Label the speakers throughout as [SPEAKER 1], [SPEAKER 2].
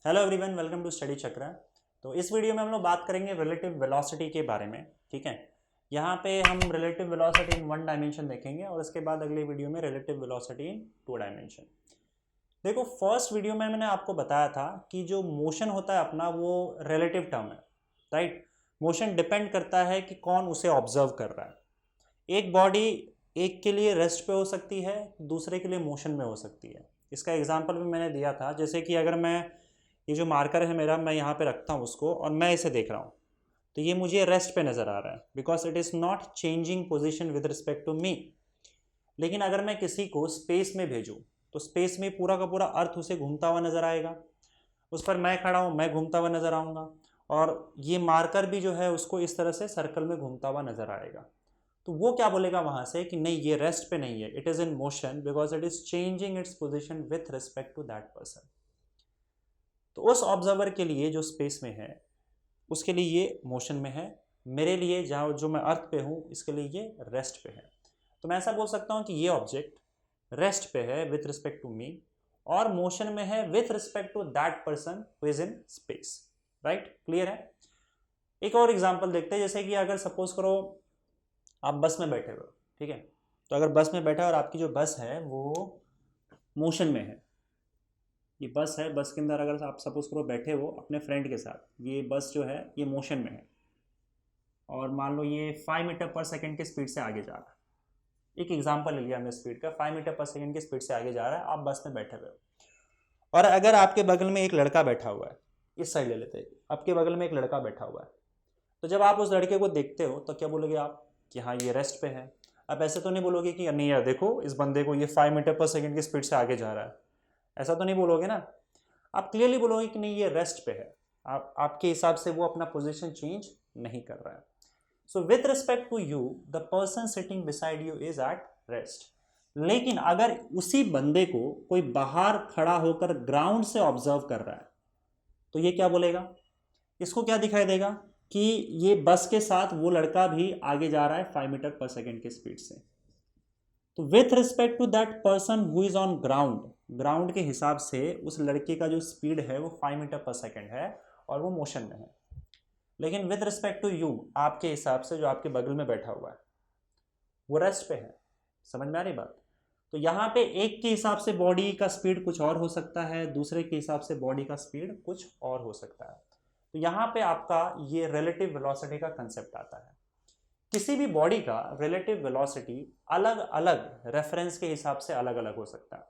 [SPEAKER 1] Hello everyone, welcome to study Chakra. तो इस video में हम लोग बात करेंगे रिलेटिव वेलोसिटी के बारे में। ठीक है, यहाँ पे हम relative velocity in one dimension देखेंगे और उसके बाद अगले वीडियो में relative velocity in two dimension. देखो, फर्स्ट वीडियो में मैंने आपको बताया था कि जो मोशन होता है अपना वो रिलेटिव टर्म है, राइट। मोशन डिपेंड करता है कि कौन उसे ऑब्जर्व कर रहा है। एक बॉडी एक के लिए रेस्ट पे हो सकती है, दूसरे के लिए मोशन में हो सकती है। इसका एग्जांपल भी मैंने दिया था, जैसे कि अगर मैं ये जो मार्कर है मेरा, मैं यहाँ पे रखता हूँ उसको और मैं इसे देख रहा हूँ, तो ये मुझे रेस्ट पे नज़र आ रहा है because it is not changing position with respect to me. लेकिन अगर मैं किसी को स्पेस में भेजूँ तो स्पेस में पूरा का पूरा अर्थ उसे घूमता हुआ नज़र आएगा। उस पर मैं खड़ा हूँ, मैं घूमता हुआ नज़र आऊँगा, और ये मार्कर भी जो है उसको इस तरह से सर्कल में घूमता हुआ नज़र आएगा। तो वो क्या बोलेगा वहाँ से कि नहीं, ये रेस्ट पे नहीं है, it is in motion because it is changing its position with respect to that person. तो उस ऑब्जर्वर के लिए जो स्पेस में है उसके लिए ये मोशन में है, मेरे लिए जहाँ जो मैं अर्थ पे हूँ इसके लिए ये रेस्ट पे है। तो मैं ऐसा बोल सकता हूँ कि ये ऑब्जेक्ट रेस्ट पे है विथ रिस्पेक्ट टू मी और मोशन में है with respect to that person who is in space. Right, clear है। एक और एग्जांपल देखते हैं, जैसे कि अगर सपोज करो आप बस में बैठे हो, ठीक है। तो अगर बस में बैठा और आपकी जो बस है वो मोशन में है, ये बस है, बस के अंदर अगर आप सपोज करो बैठे हो अपने फ्रेंड के साथ, ये बस जो है ये मोशन में है और मान लो ये 5 मीटर पर सेकंड की स्पीड से आगे जा रहा है। एक एग्जांपल ले लिया हमने स्पीड का, 5 मीटर पर सेकंड की स्पीड से आगे जा रहा है, आप बस में बैठे हुए हो। और अगर आपके बगल में एक लड़का बैठा हुआ है, इस साइड ले लेते हैं, आपके बगल में एक लड़का बैठा हुआ है, तो जब आप उस लड़के को देखते हो तो क्या बोलोगे आप कि हाँ ये रेस्ट पे है। आप ऐसे तो नहीं बोलोगे कि नहीं यार देखो इस बंदे को, ये 5 मीटर पर सेकंड की स्पीड से आगे जा रहा है, ऐसा तो नहीं बोलोगे ना। आप क्लियरली बोलोगे कि नहीं ये रेस्ट पे है, आप आपके हिसाब से वो अपना पोजीशन चेंज नहीं कर रहा है। So with respect to you the person sitting beside you is at rest. लेकिन अगर उसी बंदे को कोई बाहर खड़ा होकर ग्राउंड से ऑब्जर्व कर रहा है तो ये क्या बोलेगा, इसको क्या दिखाई देगा कि ये बस के साथ वो लड़का भी आगे जा रहा है 5 मीटर पर सेकेंड की स्पीड से। तो with respect to that person who is on ground, ground के हिसाब से उस लड़के का जो स्पीड है वो 5 मीटर पर सेकेंड है और वो मोशन में है। लेकिन विथ रिस्पेक्ट टू यू, आपके हिसाब से जो आपके बगल में बैठा हुआ है वो रेस्ट पे है। समझ में आ रही बात। तो यहाँ पे एक के हिसाब से बॉडी का स्पीड कुछ और हो सकता है, दूसरे के हिसाब से बॉडी का स्पीड कुछ और हो सकता है। तो यहाँ पे आपका ये रिलेटिव वेलोसिटी का कंसेप्ट आता है। किसी भी बॉडी का रिलेटिव वेलोसिटी अलग अलग रेफरेंस के हिसाब से अलग अलग हो सकता है।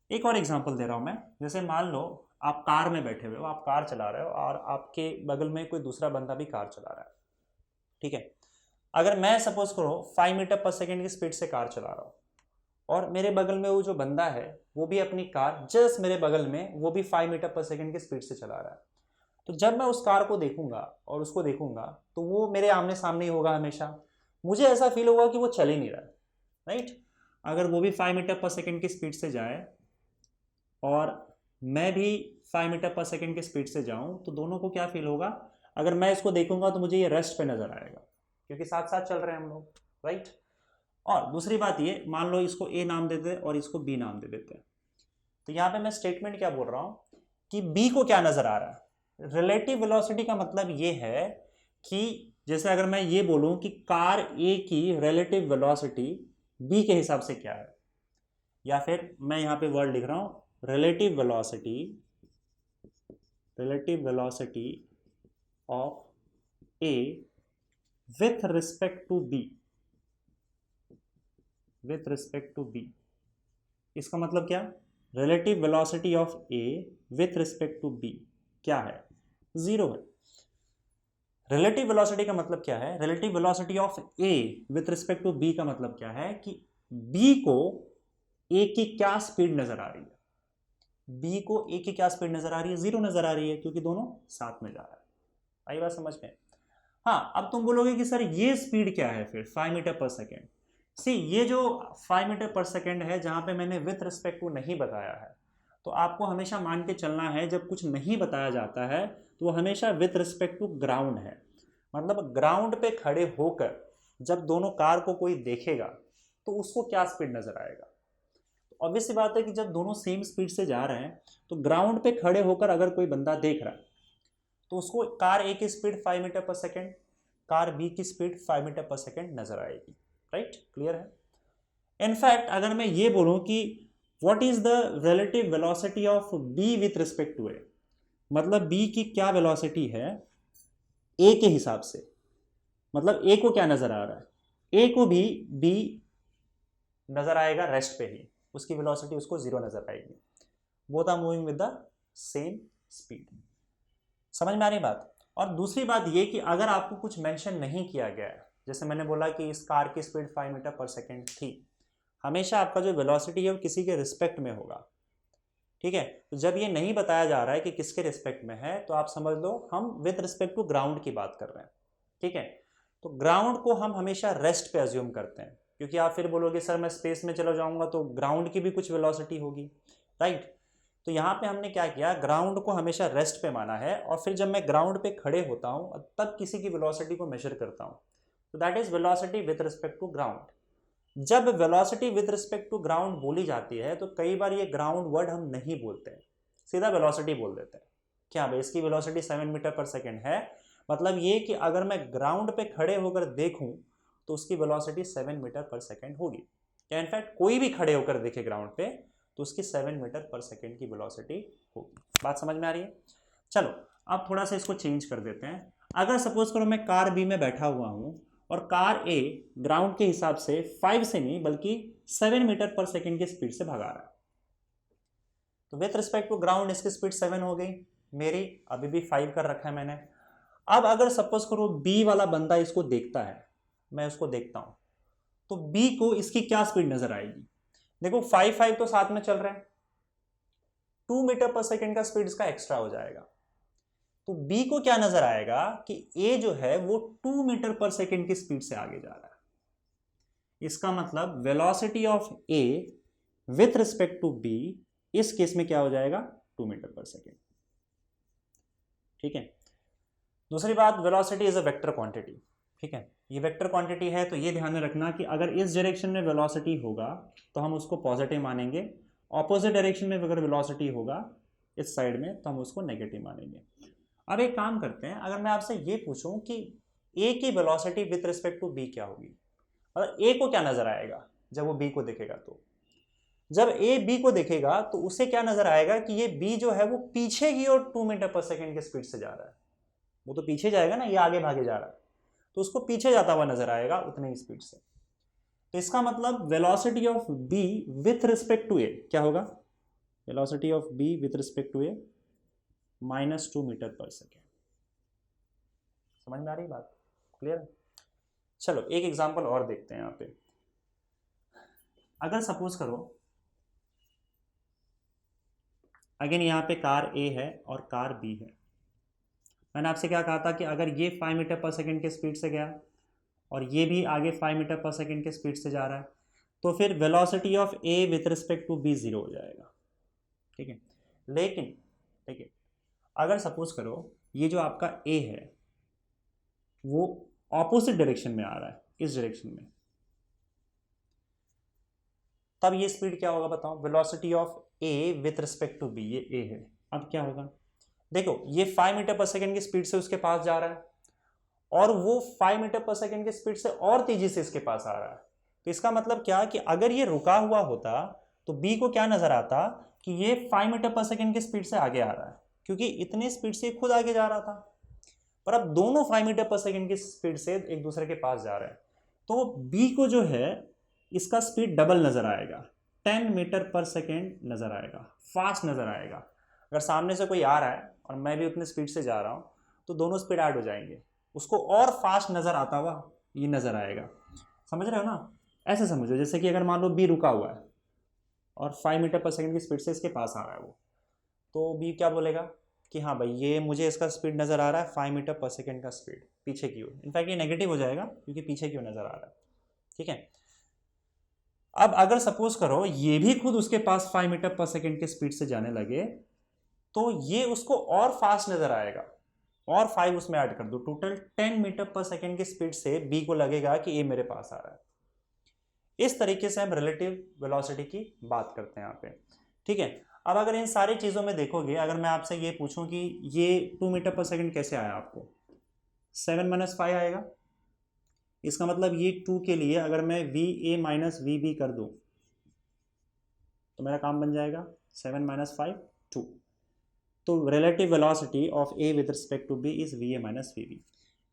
[SPEAKER 1] एक और एग्जांपल दे रहा हूं मैं, जैसे मान लो आप कार में बैठे हुए हो, आप कार चला रहे हो और आपके बगल में कोई दूसरा बंदा भी कार चला रहा है, ठीक है। अगर मैं सपोज करो 5 मीटर पर सेकेंड की स्पीड से कार चला रहा हूँ और मेरे बगल में वो जो बंदा है वो भी अपनी कार जस्ट मेरे बगल में वो भी 5 मीटर पर सेकेंड की स्पीड से चला रहा है, तो जब मैं उस कार को देखूंगा और उसको देखूंगा तो वो मेरे आमने सामने ही होगा हमेशा। मुझे ऐसा फील होगा कि वो चल ही नहीं रहा है, राइट। अगर वो भी 5 मीटर पर सेकेंड की स्पीड से जाए और मैं भी 5 मीटर पर सेकेंड की स्पीड से जाऊं तो दोनों को क्या फील होगा, अगर मैं इसको देखूंगा तो मुझे ये रेस्ट पे नजर आएगा क्योंकि साथ साथ चल रहे हैं हम लोग, राइट। और दूसरी बात ये, मान लो इसको ए नाम दे दे और इसको बी नाम दे देते हैं, तो यहाँ पे मैं स्टेटमेंट क्या बोल रहा हूँ कि बी को क्या नजर आ रहा है। रिलेटिव वेलोसिटी का मतलब ये है कि जैसे अगर मैं ये बोलूं कि कार ए की रिलेटिव वेलोसिटी बी के हिसाब से क्या है, या फिर मैं यहाँ पे वर्ड लिख रहा हूं relative velocity, relative velocity of A with respect to B, with respect to B. इसका मतलब क्या, relative velocity of A with respect to B क्या है, जीरो है। रिलेटिव वेलोसिटी का मतलब क्या है, relative velocity of A with respect to B का मतलब क्या है कि बी को ए की क्या स्पीड नजर आ रही है, बी को ए की क्या स्पीड नजर आ रही है, जीरो नजर आ रही है क्योंकि दोनों साथ में जा रहा है। आई बात समझ में। हाँ, अब तुम बोलोगे कि सर ये स्पीड क्या है फिर 5 मीटर पर सेकेंड। सी ये जो 5 मीटर पर सेकेंड है जहां पे मैंने विथ रिस्पेक्ट टू नहीं बताया है, तो आपको हमेशा मान के चलना है जब कुछ नहीं बताया जाता है तो वो हमेशा विथ रिस्पेक्ट टू ग्राउंड है। मतलब ग्राउंड पे खड़े होकर जब दोनों कार को कोई देखेगा तो उसको क्या स्पीड नजर आएगा। ऑब्वियस सी बात है कि जब दोनों सेम स्पीड से जा रहे हैं तो ग्राउंड पे खड़े होकर अगर कोई बंदा देख रहा है तो उसको कार ए की speed 5 metre per second, car B की स्पीड 5 मीटर पर सेकेंड नजर आएगी। राइट, क्लियर है। इनफैक्ट अगर मैं ये बोलूं कि what is the relative velocity of B with respect to A, मतलब बी की क्या वेलोसिटी है ए के हिसाब से, मतलब ए को क्या नजर आ रहा है, ए को भी बी नजर आएगा रेस्ट पे ही, उसकी वेलोसिटी उसको जीरो नजर आएगी। Both are moving with the same speed. समझ में आ रही बात। और दूसरी बात ये कि अगर आपको कुछ मेंशन नहीं किया गया है, जैसे मैंने बोला कि इस कार की स्पीड 5 मीटर पर सेकेंड थी, हमेशा आपका जो वेलोसिटी है वो किसी के रिस्पेक्ट में होगा। ठीक है, तो जब ये नहीं बताया जा रहा है कि किसके रिस्पेक्ट में है तो आप समझ लो हम विद रिस्पेक्ट टू ग्राउंड की बात कर रहे हैं। ठीक है, तो ग्राउंड को हम हमेशा रेस्ट पे अज्यूम करते हैं, क्योंकि आप फिर बोलोगे सर मैं स्पेस में चला जाऊंगा तो ग्राउंड की भी कुछ वेलोसिटी होगी। राइट, तो यहाँ पे हमने क्या किया, ग्राउंड को हमेशा रेस्ट पे माना है, और फिर जब मैं ग्राउंड पे खड़े होता हूँ तब किसी की वेलोसिटी को मेजर करता हूँ, तो that is velocity with respect to ground. जब velocity with respect to ground बोली जाती है तो कई बार ये ग्राउंड वर्ड हम नहीं बोलते हैं, सीधा वेलोसिटी बोल देते हैं। क्या भाई इसकी वेलोसिटी 7 मीटर पर सेकेंड है, मतलब ये कि अगर मैं ग्राउंड पे खड़े होकर देखूं तो उसकी वेलोसिटी 7 मीटर पर सेकेंड होगी। या इनफैक्ट कोई भी खड़े होकर देखे ग्राउंड पे तो उसकी 7 मीटर पर सेकेंड की वेलोसिटी होगी। बात समझ में आ रही है। चलो अब थोड़ा सा इसको चेंज कर देते हैं। अगर सपोज करो मैं कार बी में बैठा हुआ हूं और कार ए ग्राउंड के हिसाब से 5 से नहीं बल्कि 7 मीटर पर सेकेंड की स्पीड से भगा रहा है, तो विथ रिस्पेक्ट टू ग्राउंड इसकी स्पीड 7 हो गई, मेरी अभी भी 5 कर रखा है मैंने। अब अगर सपोज करो बी वाला बंदा इसको देखता है, मैं उसको देखता हूं, तो बी को इसकी क्या स्पीड नजर आएगी। देखो 5 तो साथ में चल रहे हैं, 2 मीटर पर सेकेंड का स्पीड इसका एक्स्ट्रा हो जाएगा, तो बी को क्या नजर आएगा कि ए जो है वो 2 मीटर पर सेकेंड की स्पीड से आगे जा रहा है। इसका मतलब velocity of A with respect to B इस केस में क्या हो जाएगा, 2 मीटर पर सेकेंड। ठीक है, दूसरी बात, velocity is a vector quantity. ठीक है, ये वेक्टर क्वांटिटी है तो ये ध्यान में रखना कि अगर इस डायरेक्शन में वेलोसिटी होगा तो हम उसको पॉजिटिव मानेंगे, ऑपोजिट डायरेक्शन में अगर वेलोसिटी होगा इस साइड में तो हम उसको नेगेटिव मानेंगे। अब एक काम करते हैं, अगर मैं आपसे ये पूछूं कि ए की velocity with respect to B क्या होगी, मतलब ए को क्या नजर आएगा जब वो बी को देखेगा, तो जब ए बी को देखेगा तो उसे क्या नजर आएगा कि ये बी जो है वो पीछे की ओर 2 मीटर पर सेकेंड की स्पीड से जा रहा है। वो तो पीछे जाएगा ना, ये आगे भागे जा रहा है, तो उसको पीछे जाता हुआ नजर आएगा उतने ही स्पीड से। तो इसका मतलब velocity of B with respect to A क्या होगा, velocity of B with respect to A -2 metre per second. समझ में आ रही बात, क्लियर है। चलो एक एग्जांपल और देखते हैं यहाँ पे। अगर सपोज करो अगेन यहाँ पे कार ए है और कार बी है, मैंने आपसे क्या कहा था कि अगर ये 5 मीटर पर सेकेंड के स्पीड से गया और ये भी आगे 5 मीटर पर सेकेंड के स्पीड से जा रहा है तो फिर velocity of A with respect to B 0 हो जाएगा। ठीक है, लेकिन ठीक है अगर सपोज करो ये जो आपका ए है वो ऑपोजिट डायरेक्शन में आ रहा है, इस डायरेक्शन में, तब ये स्पीड क्या होगा बताओ, velocity of A with respect to B, ये ए है, अब क्या होगा, देखो ये 5 मीटर पर सेकेंड की स्पीड से उसके पास जा रहा है और वो 5 मीटर पर सेकेंड की स्पीड से और तेजी से इसके पास आ रहा है, तो इसका मतलब क्या कि अगर ये रुका हुआ होता तो बी को क्या नजर आता कि ये 5 मीटर पर सेकेंड की स्पीड से आगे आ रहा है, क्योंकि इतनी स्पीड से खुद आगे जा रहा था, पर अब दोनों 5 मीटर पर सेकेंड की स्पीड से एक दूसरे के पास जा रहे हैं, तो बी को जो है इसका स्पीड डबल नजर आएगा, 10 मीटर पर सेकेंड नजर आएगा, फास्ट नजर आएगा। अगर सामने से कोई आ रहा है और मैं भी उतनी स्पीड से जा रहा हूं तो दोनों स्पीड ऐड हो जाएंगे, उसको और फास्ट नजर आता हुआ ये नजर आएगा। समझ रहे हो ना, ऐसे समझो जैसे कि अगर मान लो बी रुका हुआ है और 5 मीटर पर सेकेंड की स्पीड से इसके पास आ रहा है वो, तो बी क्या बोलेगा कि हाँ भाई ये मुझे इसका स्पीड नजर आ रहा है 5 मीटर पर सेकेंड का स्पीड पीछे की ओर, इनफैक्ट ये नेगेटिव हो जाएगा क्योंकि पीछे की ओर नजर आ रहा है। ठीक है, अब अगर सपोज करो ये भी खुद उसके पास 5 मीटर पर सेकेंड के स्पीड से जाने लगे तो ये उसको और फास्ट नजर आएगा, और 5 उसमें ऐड कर दो, टोटल 10 मीटर पर सेकेंड की स्पीड से बी को लगेगा कि ये मेरे पास आ रहा है। इस तरीके से हम रिलेटिव वेलोसिटी की बात करते हैं यहाँ पे, ठीक है। अब अगर इन सारी चीज़ों में देखोगे, अगर मैं आपसे ये पूछूं कि ये 2 मीटर पर सेकंड कैसे आया आपको, 7-5 आएगा। इसका मतलब ये 2 के लिए अगर मैं V A minus V B कर दूं तो मेरा काम बन जाएगा 7-5 2। तो relative velocity of A with respect to B is V A minus V B.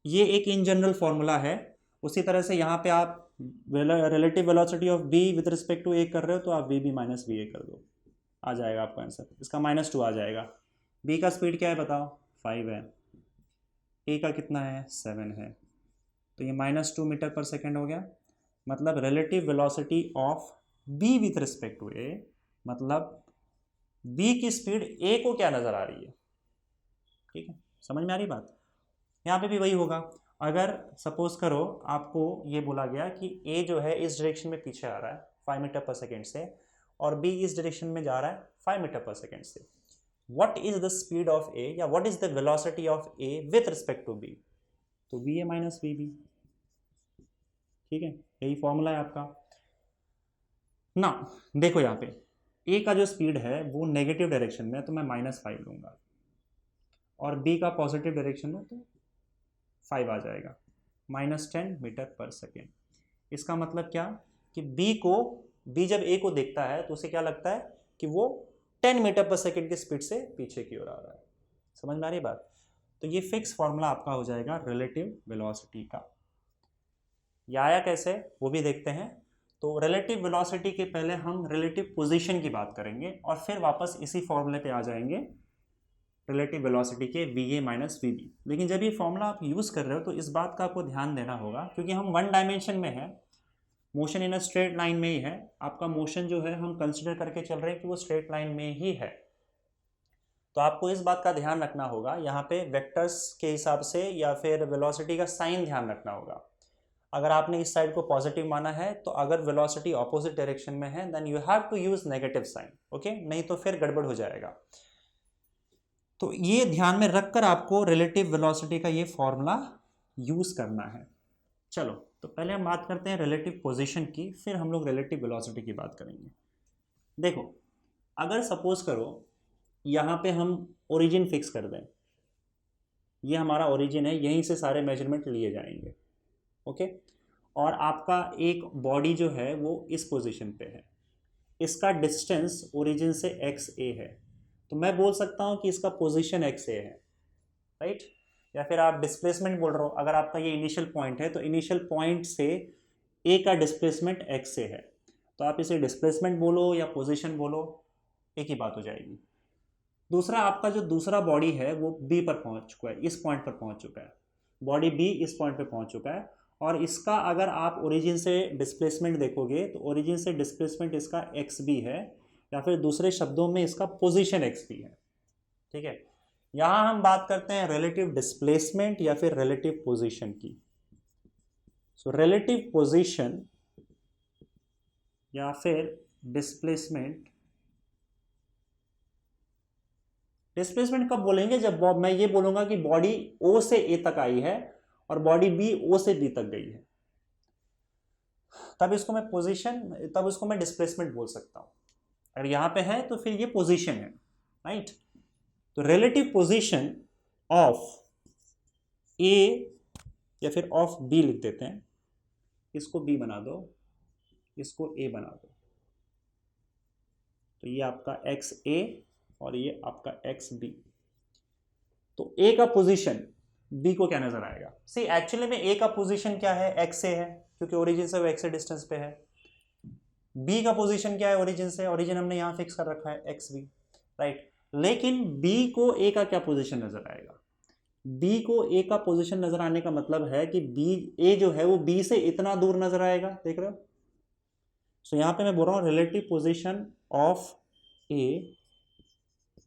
[SPEAKER 1] ये एक इन जनरल फॉर्मूला है। उसी तरह से यहाँ पे आप relative velocity of B with respect to A कर रहे हो तो आप V B minus V A कर दो, आ जाएगा आपका आंसर। इसका -2 आ जाएगा। बी का स्पीड क्या है बताओ, 5 है। ए का कितना है, 7 है। तो ये -2 मीटर पर सेकेंड हो गया। मतलब relative velocity of B with respect to A, मतलब बी की स्पीड ए को क्या नज़र आ रही है, ठीक है। समझ में आ रही बात। यहाँ पे भी वही होगा। अगर सपोज करो आपको ये बोला गया कि ए जो है इस डायरेक्शन में पीछे आ रहा है 5 मीटर पर सेकेंड से, और बी इस डायरेक्शन में जा रहा है 5 मीटर पर सेकेंड से। What is the speed of A, या what is the velocity of A with respect to B, तो V A minus V B, ठीक है। यही फॉर्मूला है आपका ना। देखो यहाँ पे ए का जो स्पीड है वो नेगेटिव डायरेक्शन में है तो मैं -5 लूंगा, और बी का पॉजिटिव डायरेक्शन में तो 5 आ जाएगा, -10 मीटर पर सेकेंड। इसका मतलब क्या कि बी जब ए को देखता है तो उसे क्या लगता है कि वो 10 मीटर पर सेकेंड की स्पीड से पीछे की ओर आ रहा है। समझ में आ रही बात। तो ये फिक्स फॉर्मूला आपका हो जाएगा रिलेटिव वेलोसिटी का। ये आया कैसे वो भी देखते हैं। तो रिलेटिव वेलोसिटी के पहले हम रिलेटिव पोजीशन की बात करेंगे और फिर वापस इसी फॉर्मूले पे आ जाएंगे रिलेटिव वेलोसिटी के V A minus V B. लेकिन जब ये फॉर्मूला आप यूज़ कर रहे हो तो इस बात का आपको ध्यान देना होगा, क्योंकि हम 1 डायमेंशन में है, motion in a straight line में ही है। आपका मोशन जो है हम कंसिडर करके चल रहे हैं कि वो स्ट्रेट लाइन में ही है। तो आपको इस बात का ध्यान रखना होगा, यहाँ पे वेक्टर्स के हिसाब से या फिर वेलोसिटी का साइन ध्यान रखना होगा। अगर आपने इस साइड को पॉजिटिव माना है तो अगर वेलोसिटी ऑपोजिट डायरेक्शन में है then you have to use negative sign, okay, नहीं तो फिर गड़बड़ हो जाएगा। तो ये ध्यान में रखकर आपको रिलेटिव वेलोसिटी का ये फॉर्मूला यूज करना है। चलो तो पहले हम बात करते हैं रिलेटिव पोजीशन की, फिर हम लोग रिलेटिव वेलोसिटी की बात करेंगे। देखो अगर सपोज करो यहाँ पे हम ओरिजिन फिक्स कर दें, ये हमारा ओरिजिन है, यहीं से सारे मेजरमेंट लिए जाएंगे, ओके। और आपका एक बॉडी जो है वो इस पोजीशन पे है, इसका डिस्टेंस ओरिजिन से एक्स ए है, तो मैं बोल सकता हूँ कि इसका पोजीशन एक्स ए है, राइट। या फिर आप डिस्प्लेसमेंट बोल रहे हो, अगर आपका ये इनिशियल पॉइंट है तो इनिशियल पॉइंट से ए का डिस्प्लेसमेंट एक्स ए है, तो आप इसे डिस्प्लेसमेंट बोलो या पोजीशन बोलो, एक ही बात हो जाएगी। दूसरा, आपका जो दूसरा बॉडी है वो बी पर पहुंच चुका है, इस पॉइंट पर पहुंच चुका है, बॉडी बी इस पॉइंट पर पहुंच चुका है, और इसका अगर आप ओरिजिन से डिस्प्लेसमेंट देखोगे तो ओरिजिन से डिस्प्लेसमेंट इसका एक्स बी है, या फिर दूसरे शब्दों में इसका पोजीशन एक्स बी है, ठीक है। यहां हम बात करते हैं रिलेटिव डिस्प्लेसमेंट या फिर रिलेटिव पोजीशन की। सो रिलेटिव पोजीशन या फिर डिस्प्लेसमेंट, डिस्प्लेसमेंट कब बोलेंगे, जब मैं ये बोलूंगा कि बॉडी ओ से ए तक आई है और बॉडी बी ओ से बी तक गई है, तब इसको मैं पोजीशन, तब इसको मैं डिस्प्लेसमेंट बोल सकता हूं। अगर यहां पे है तो फिर ये पोजीशन है, राइट। तो रिलेटिव पोजीशन ऑफ ए या फिर ऑफ बी लिख देते हैं, इसको बी बना दो, इसको ए बना दो, तो ये आपका एक्स ए और ये आपका एक्स बी। तो ए का पोजीशन बी को क्या नजर आएगा, सी एक्चुअली में ए का पोजीशन क्या है, एक्स ए है, क्योंकि ओरिजिन से वो एक्स ए डिस्टेंस पे है। बी का पोजीशन क्या है ओरिजिन से, ओरिजिन हमने यहां फिक्स कर रखा है एक्स बी, राइट। लेकिन बी को ए का क्या पोजीशन नजर आएगा, बी को ए का पोजीशन नजर आने का मतलब है कि बी ए जो है वो बी से इतना दूर नजर आएगा, देख रहे हो। सो यहां पे मैं बोल रहा हूं relative position of A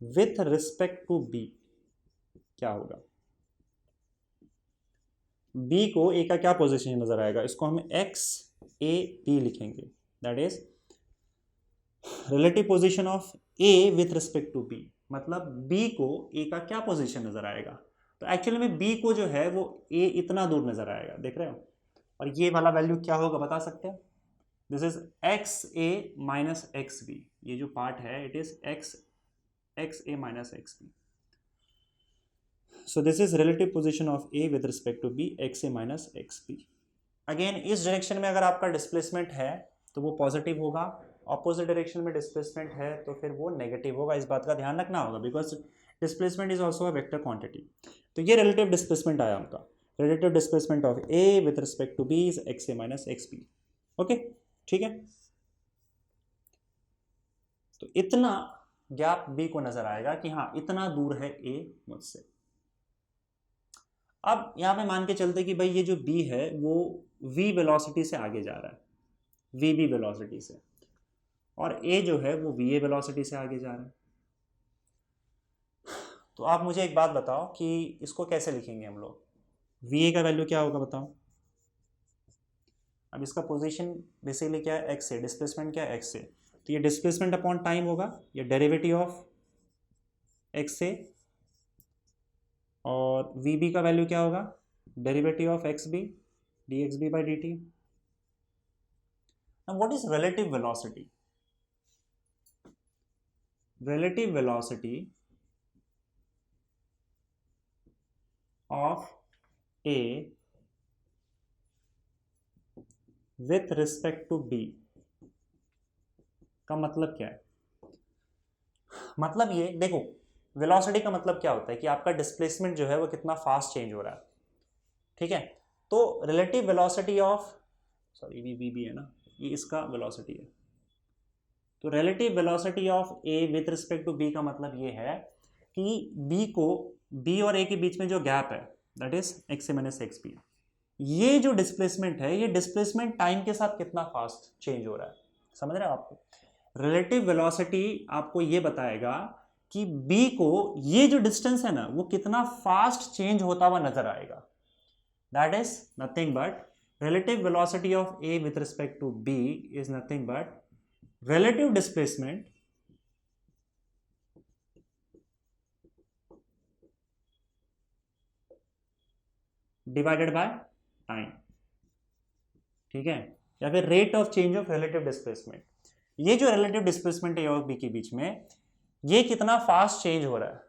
[SPEAKER 1] with respect to B क्या होगा, बी को ए का क्या पोजीशन नजर आएगा, इसको हम एक्स ए बी लिखेंगे, that is relative position of A with respect to B, मतलब बी को ए का क्या पोजीशन नजर आएगा। तो एक्चुअली में बी को जो है वो ए इतना दूर नजर आएगा, देख रहे हो। और ये वाला वैल्यू क्या होगा बता सकते हैं, this is X A minus X B, ये जो पार्ट है it is X A minus X B. So this is relative position of A with respect to B, XA minus XB. Again इस direction में अगर आपका displacement है तो वो पॉजिटिव होगा, ऑपोजिट डायरेक्शन में डिस्प्लेसमेंट है तो फिर वो नेगेटिव होगा. इस बात का ध्यान रखना होगा because displacement is also a vector quantity. तो ये रिलेटिव डिस्प्लेसमेंट आया उनका. Relative displacement of A with respect to B is XA minus XB. Okay, ठीक है. तो इतना गैप B को नजर आएगा कि हाँ इतना दूर है A मुझसे. अब यहाँ पे मान के चलते कि भाई ये जो B है वो V वेलोसिटी से आगे जा रहा है, VB वेलोसिटी से, और A जो है वो VA वेलोसिटी से आगे जा रहा है. तो आप मुझे एक बात बताओ कि इसको कैसे लिखेंगे हम लोग. VA का वैल्यू क्या होगा बताओ. अब इसका पोजीशन बेसिकली क्या है, x से, डिस्प्लेसमेंट क्या है, x से. तो ये डिस्प्लेसमेंट अपॉन टाइम होगा, ये डेरिवेटिव ऑफ x से, और VB का वैल्यू क्या होगा, derivative of XB dxb by dt. Now what is relative velocity? Relative velocity of A with respect to B का मतलब क्या है. मतलब ये देखो, वेलोसिटी का मतलब क्या होता है कि आपका डिस्प्लेसमेंट जो है वो कितना फास्ट चेंज हो रहा है. ठीक है, तो relative velocity of, sorry V भी है ना, ये इसका वेलोसिटी है. तो relative velocity of A with respect to B का मतलब ये है कि बी और ए के बीच में जो गैप है that is X A minus X B, ये जो डिस्प्लेसमेंट है ये डिस्प्लेसमेंट टाइम के साथ कितना फास्ट चेंज हो रहा है. समझ रहे हो आपको. रिलेटिव वेलोसिटी आपको ये बताएगा कि बी को ये जो डिस्टेंस है ना वो कितना फास्ट चेंज होता हुआ नजर आएगा. That is nothing but relative velocity of A with respect to B is nothing but relative displacement divided by time. ठीक है, या फिर rate of change of relative displacement. ये जो रिलेटिव डिस्प्लेसमेंट है A और B के बीच में ये कितना फास्ट चेंज हो रहा है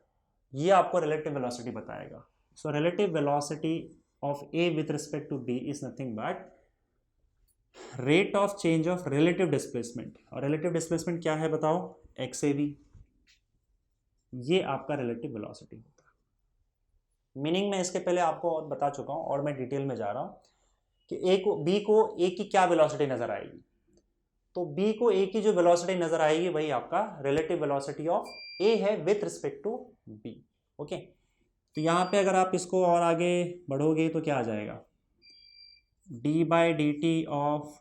[SPEAKER 1] ये आपको रिलेटिव वेलोसिटी बताएगा. So relative velocity of A with respect to B is nothing but rate of change of relative displacement. और relative displacement क्या है बताओ, XAV. ये आपका relative velocity होता है. मीनिंग मैं इसके पहले आपको और बता चुका हूँ और मैं डिटेल में जा रहा हूँ कि B को A की क्या वेलोसिटी नजर आएगी. तो B को A की जो वेलोसिटी नजर आएगी वही आपका relative velocity of A है with respect to B. Okay, तो यहाँ पे अगर आप इसको और आगे बढ़ोगे तो क्या आ जाएगा, D by D T of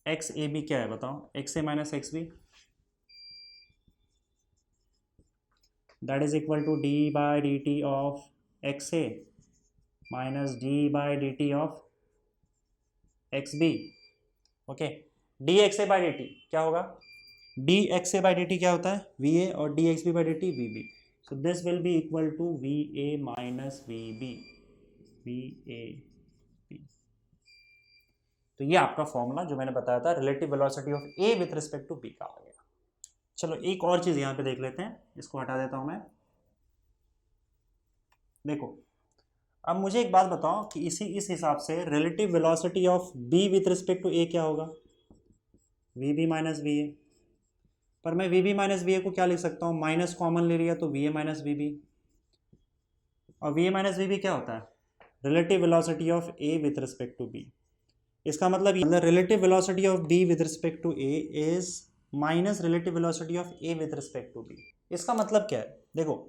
[SPEAKER 1] X A B क्या है बताओ, X A minus X B, that is equal to D by D T of X A minus D by D T of X B. Okay, D X A by D T क्या होगा, D X A by D T क्या होता है, V A, और D X B by D T V B. So this will be equal to VA minus VB, VAB. तो ये आपका formula जो मैंने बताया था relative velocity of A with respect to B का आ गया. चलो एक और चीज यहाँ पे देख लेते हैं, इसको हटा देता हूं मैं. देखो अब मुझे एक बात बताओ कि इस हिसाब से relative velocity of B with respect to A क्या होगा, VB माइनस VA. पर मैं VB माइनस VA को क्या लिख सकता हूँ, माइनस कॉमन ले लिया तो VA माइनस VB, और VA माइनस VB क्या होता है, relative velocity of A with respect to B. इसका मतलब relative velocity of B with respect to A is minus relative velocity of A with respect to B. इसका मतलब क्या है, देखो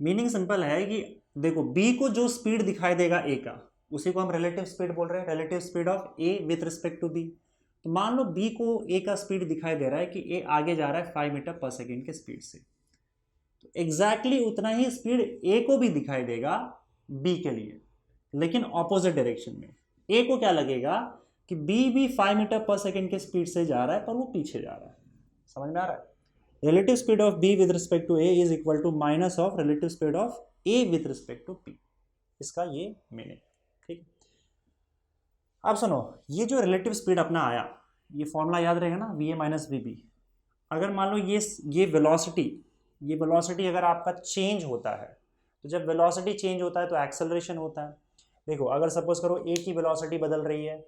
[SPEAKER 1] मीनिंग सिंपल है कि देखो B को जो स्पीड दिखाई देगा A का उसी को हम रिलेटिव स्पीड बोल रहे हैं, relative speed of A with respect to B. तो मान लो B को A का स्पीड दिखाई दे रहा है कि A आगे जा रहा है 5 मीटर पर सेकेंड के स्पीड से, तो एग्जैक्टली उतना ही स्पीड A को भी दिखाई देगा B के लिए, लेकिन ऑपोजिट डायरेक्शन में. A को क्या लगेगा कि B भी 5 मीटर पर सेकेंड के स्पीड से जा रहा है पर वो पीछे जा रहा है. समझ में आ रहा है. Relative speed of B with respect to A is equal to minus of relative speed of A with respect to B. इसका ये मीनिंग. ठीक, अब सुनो, ये जो रिलेटिव स्पीड अपना आया ये फॉर्मूला याद रहेगा ना, V A minus V B. अगर मान लो ये वेलोसिटी अगर आपका चेंज होता है, तो जब वेलोसिटी चेंज होता है तो एक्सेलरेशन होता है। देखो अगर सपोज करो ए की वेलोसिटी बदल रही है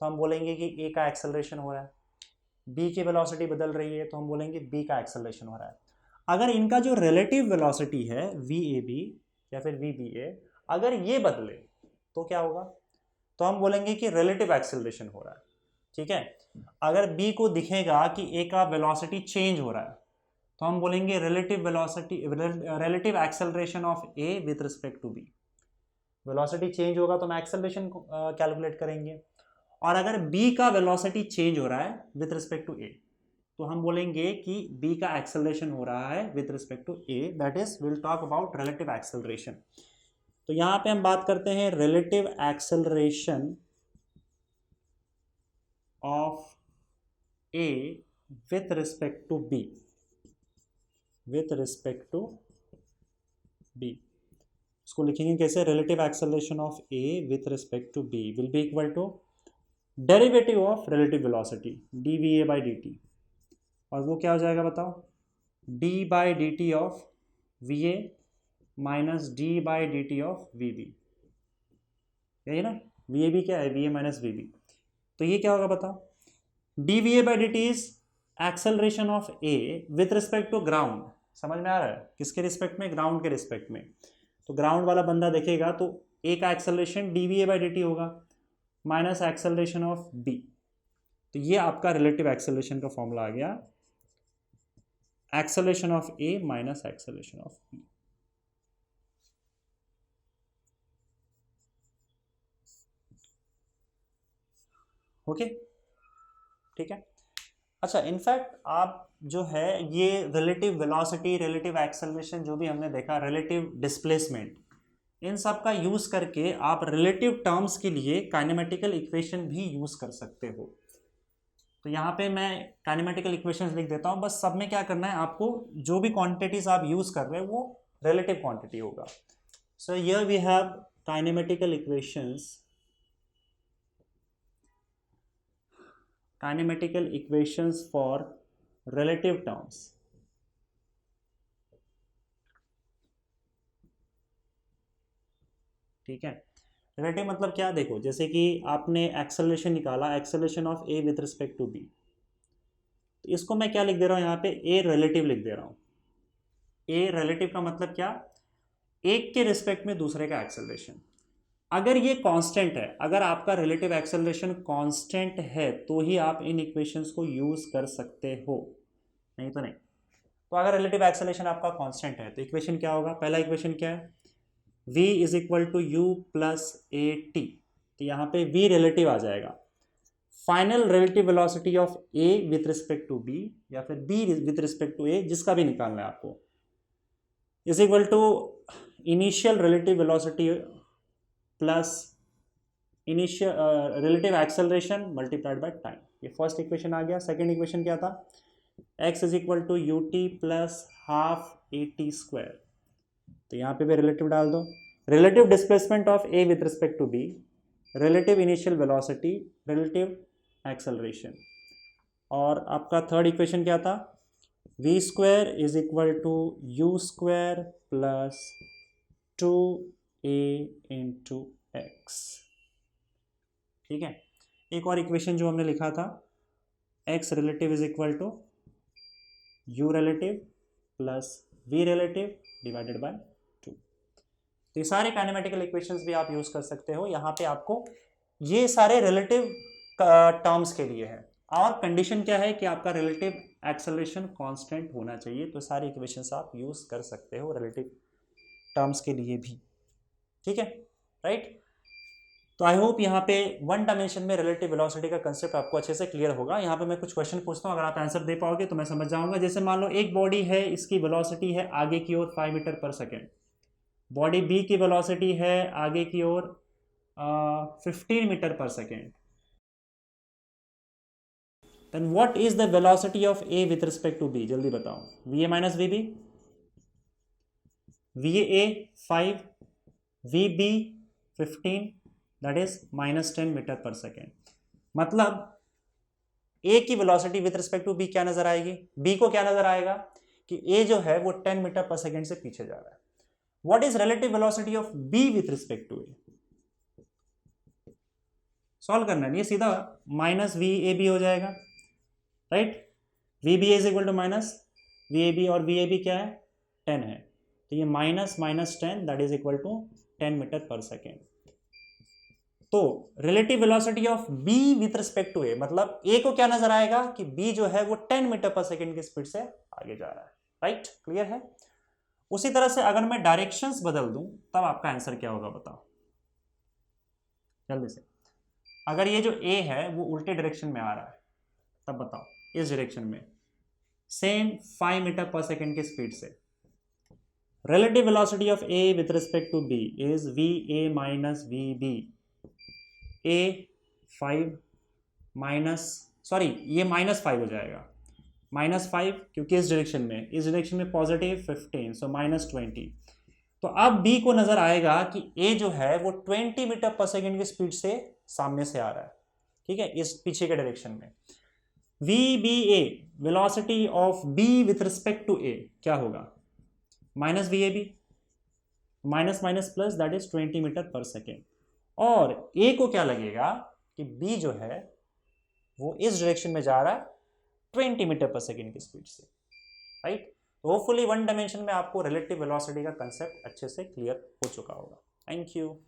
[SPEAKER 1] तो हम बोलेंगे कि ए का एक्सेलरेशन हो रहा है, बी की वेलोसिटी बदल रही है तो हम बोलेंगे बी का एक्सेलरेशन हो रहा है। अगर इनका जो रिलेटिव वेलोसिटी है वी ए बी या फिर वी बी ए, अगर ये बदले तो क्या होगा, तो हम बोलेंगे कि रिलेटिव एक्सेलरेशन हो रहा है। ठीक है, अगर बी को दिखेगा कि ए का वेलोसिटी चेंज हो रहा है तो हम बोलेंगे relative velocity, relative acceleration of A with respect to B. Velocity change होगा तो हम एक्सेलरेशन कैलकुलेट करेंगे, और अगर बी का वेलोसिटी चेंज हो रहा है विथ रिस्पेक्ट टू ए तो हम बोलेंगे कि बी का एक्सेलरेशन हो रहा है with respect to A, that is will talk about relative acceleration. तो यहां पे हम बात करते हैं relative acceleration of A with respect to B, with respect to B. इसको लिखेंगे कैसे, relative acceleration of A with respect to B will be equal to derivative of relative velocity D V A by D T, और वो क्या हो जाएगा बताओ, D by D T of we A minus D by D T of V B. यही ना, V A B क्या है, V A minus V B. तो ये क्या होगा बताओ, D V A by D T is acceleration of A with respect to ground. समझ में आ रहा है, किसके रिस्पेक्ट में, ग्राउंड के रिस्पेक्ट में। तो ग्राउंड वाला बंदा देखेगा तो ए का acceleration D V A by D T होगा माइनस एक्सेलरेशन ऑफ बी। तो ये आपका रिलेटिव एक्सेलरेशन का फॉर्मूला आ गया, acceleration of A minus acceleration of B. Okay, ठीक है। अच्छा, इनफैक्ट आप जो है ये रिलेटिव वेलोसिटी, रिलेटिव एक्सेलरेशन, जो भी हमने देखा, रिलेटिव डिस्प्लेसमेंट, इन सब का यूज करके आप रिलेटिव टर्म्स के लिए काइनेमेटिकल इक्वेशन भी यूज कर सकते हो। तो यहाँ पे मैं काइनेमेटिकल इक्वेशंस लिख देता हूँ, बस सब में क्या करना है आपको, जो भी क्वांटिटीज आप यूज कर रहे हैं वो रिलेटिव क्वांटिटी होगा। So here we have kinematical equations, kinematical equations for relative terms. ठीक है, रिलेटिव मतलब क्या, देखो जैसे कि आपने एक्सेलरेशन निकाला, acceleration of A with respect to B, तो इसको मैं क्या लिख दे रहा हूं यहाँ पे, ए रिलेटिव लिख दे रहा हूं। ए रिलेटिव का मतलब क्या, एक के रिस्पेक्ट में दूसरे का एक्सेलरेशन। अगर ये कांस्टेंट है, अगर आपका रिलेटिव एक्सेलरेशन कांस्टेंट है तो ही आप इन इक्वेशंस को यूज कर सकते हो, नहीं तो नहीं। तो अगर रिलेटिव एक्सेलरेशन आपका कांस्टेंट है तो इक्वेशन क्या होगा, पहला इक्वेशन क्या है, v is equal to U plus A T. तो यहाँ पे v रिलेटिव आ जाएगा, final relative velocity of a with respect to b या फिर b with respect to a, जिसका भी निकालना है आपको, is equal to initial relative velocity plus initial relative acceleration multiplied by time. ये फर्स्ट इक्वेशन आ गया। सेकेंड इक्वेशन क्या था, x is equal to U T plus half A T square. तो यहाँ पे भी रिलेटिव डाल दो, relative displacement of A with respect to B, relative initial velocity, relative acceleration. और आपका थर्ड इक्वेशन क्या था, V square is equal to U square plus two A into X. ठीक है, एक और इक्वेशन जो हमने लिखा था, X relative is equal to U relative plus V relative divided by 2। तो ये सारे काइनेमेटिकल इक्वेशंस भी आप यूज कर सकते हो। यहाँ पे आपको ये सारे रिलेटिव टर्म्स के लिए है, और कंडीशन क्या है कि आपका रिलेटिव एक्सेलरेशन कांस्टेंट होना चाहिए। तो सारे इक्वेशंस आप यूज कर सकते हो रिलेटिव टर्म्स के लिए भी। ठीक है, राइट। तो आई होप यहाँ पे वन डायमेंशन में रिलेटिव वेलोसिटी का कंसेप्ट आपको अच्छे से क्लियर होगा। यहाँ पे मैं कुछ क्वेश्चन पूछता हूँ, अगर आप आंसर दे पाओगे तो मैं समझ जाऊंगा। जैसे मान लो एक बॉडी है, इसकी वेलोसिटी है आगे की ओर 5 metre per second, body B की वेलोसिटी है आगे की ओर 15 metre per second, then what is the velocity of A with respect to B, जल्दी बताओ। V A minus V B, V A 5, V B 15, that is -10 metre per second. मतलब A की velocity with respect to B क्या नजर आएगी, B को क्या नजर आएगा कि ए जो है वो 10 मीटर पर सेकेंड से पीछे जा रहा है। What is relative velocity of B with respect to A, solve करना है, ये सीधा माइनस वी ए बी हो जाएगा, right. V B is equal to minus V A B, और वी ए बी क्या है 10 है, तो ये minus minus 10 that is equal to 10 metre per second. तो relative velocity of B with respect to A, मतलब ए को क्या नजर आएगा कि बी जो है वो 10 मीटर पर सेकेंड की स्पीड से आगे जा रहा है, राइट, क्लियर है। उसी तरह से अगर मैं डायरेक्शंस बदल दूं तब आपका आंसर क्या होगा बताओ जल्दी से। अगर ये जो ए है वो उल्टे डायरेक्शन में आ रहा है तब बताओ, इस डायरेक्शन में सेम 5 मीटर पर सेकेंड की स्पीड से, relative velocity of A with respect to B is VA minus VB, A 5 minus, sorry ये -5 हो जाएगा, -5 क्योंकि इस डायरेक्शन में पॉजिटिव 15 सो -20। तो अब B को नजर आएगा कि A जो है वो 20 मीटर पर सेकेंड की स्पीड से सामने से आ रहा है, ठीक है, इस पीछे के डायरेक्शन में। VBA velocity of B with respect to A क्या होगा, minus V A B, minus minus plus that is 20 metre per second, और ए को क्या लगेगा कि बी जो है वो इस डायरेक्शन में जा रहा है 20 मीटर पर सेकेंड की स्पीड से, राइट। होपफुली वन डायमेंशन में आपको रिलेटिव वेलोसिटी का कंसेप्ट अच्छे से क्लियर हो चुका होगा। Thank you.